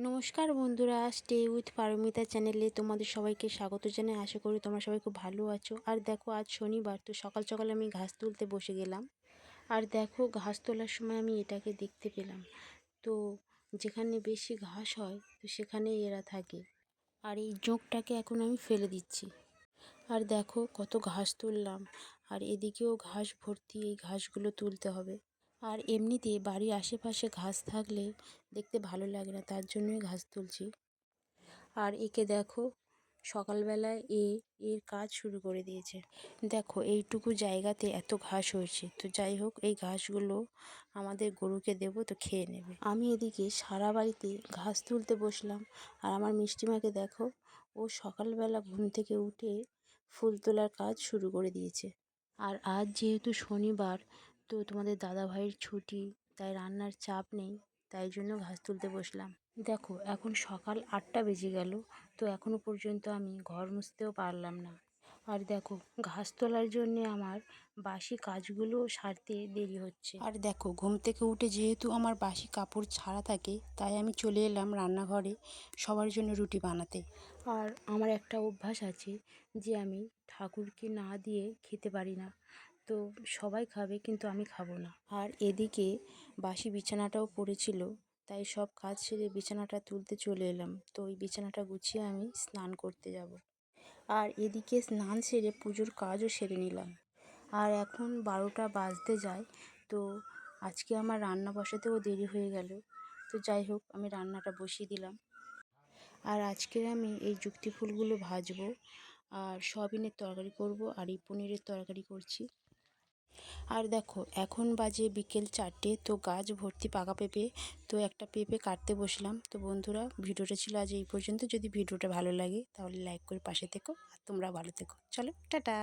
নমস্কার বন্ধুরা, stay with Paromita চ্যানেলে তোমাদের সবাইকে স্বাগত জানাই। আশা করি তোমরা সবাই খুব ভালো আছো। আর দেখো, আজ শনিবার, তো সকাল সকাল আমি ঘাস তুলতে বসে গেলাম। আর দেখো, ঘাস তোলার সময় আমি এটাকে দেখতে পেলাম। তো যেখানে বেশি ঘাস হয় তো সেখানেই এরা থাকে। আর এই জোঁকটাকে এখন আমি ফেলে দিচ্ছি। আর দেখো কত ঘাস তুললাম, আর এদিকেও ঘাস ভর্তি, এই ঘাসগুলো তুলতে হবে। আর এমনিতে বাড়ির আশেপাশে ঘাস থাকলে দেখতে ভালো লাগে না, তার জন্যই ঘাস তুলছি। আর একে দেখো, সকালবেলায় এর কাজ শুরু করে দিয়েছে। দেখো, এইটুকু জায়গাতে এত ঘাস হয়েছে। তো যাই হোক, এই ঘাসগুলো আমাদের গরুকে দেবো, তো খেয়ে নেবে। আমি এদিকে সারা বাড়িতে ঘাস তুলতে বসলাম। আর আমার মিষ্টিমাকে দেখো, ও সকালবেলা ঘুম থেকে উঠে ফুল তোলার কাজ শুরু করে দিয়েছে। আর আজ যেহেতু শনিবার, তো তোমাদের দাদাভাইয়ের ছুটি, তাই রান্নার চাপ নেই, তাই জন্য ঘাস তুলতে বসলাম। দেখো, এখন সকাল 8টা বেজে গেল, তো এখনও পর্যন্ত আমি ঘর মুছতেও পারলাম না। আর দেখো, ঘাস তোলার জন্যে আমার বাসি কাজগুলো সারতে দেরি হচ্ছে। আর দেখো, ঘুম থেকে উঠে যেহেতু আমার বাসি কাপড় ছাড়া থাকে, তাই আমি চলে এলাম রান্নাঘরে সবার জন্য রুটি বানাতে। আর আমার একটা অভ্যাস আছে যে আমি ঠাকুরকে না দিয়ে খেতে পারি না। তো সবাই খাবে, কিন্তু আমি খাবো না। আর এদিকে বাসি বিছানাটাও পড়েছিল, তাই সব কাজ সেরে বিছানাটা তুলতে চলে এলাম। তো ওই বিছানাটা গুছিয়ে আমি স্নান করতে যাব। আর এদিকে স্নান সেরে পুজোর কাজও সেরে নিলাম। আর এখন 12টা বাজতে যায়, তো আজকে আমার রান্না বসাতেও দেরি হয়ে গেল। তো যাই হোক, আমি রান্নাটা বসিয়ে দিলাম। আর আজকে আমি এই যুক্তি ফুলগুলো ভাজবো, আর সয়াবিনের তরকারি করব, আর এই পনিরের তরকারি করছি। আর দেখো, এখন বাজে বিকেল 4টে, তো গাছ ভর্তি পাকা পেঁপে। তো একটা পেঁপে কাটতে বসলাম। তো বন্ধুরা, ভিডিওটা ছিল আজ এই পর্যন্ত। যদি ভিডিওটা ভালো লাগে তাহলে লাইক করে পাশে থেকো, আর তোমরা ভালো থেকো। চলো, টাটা।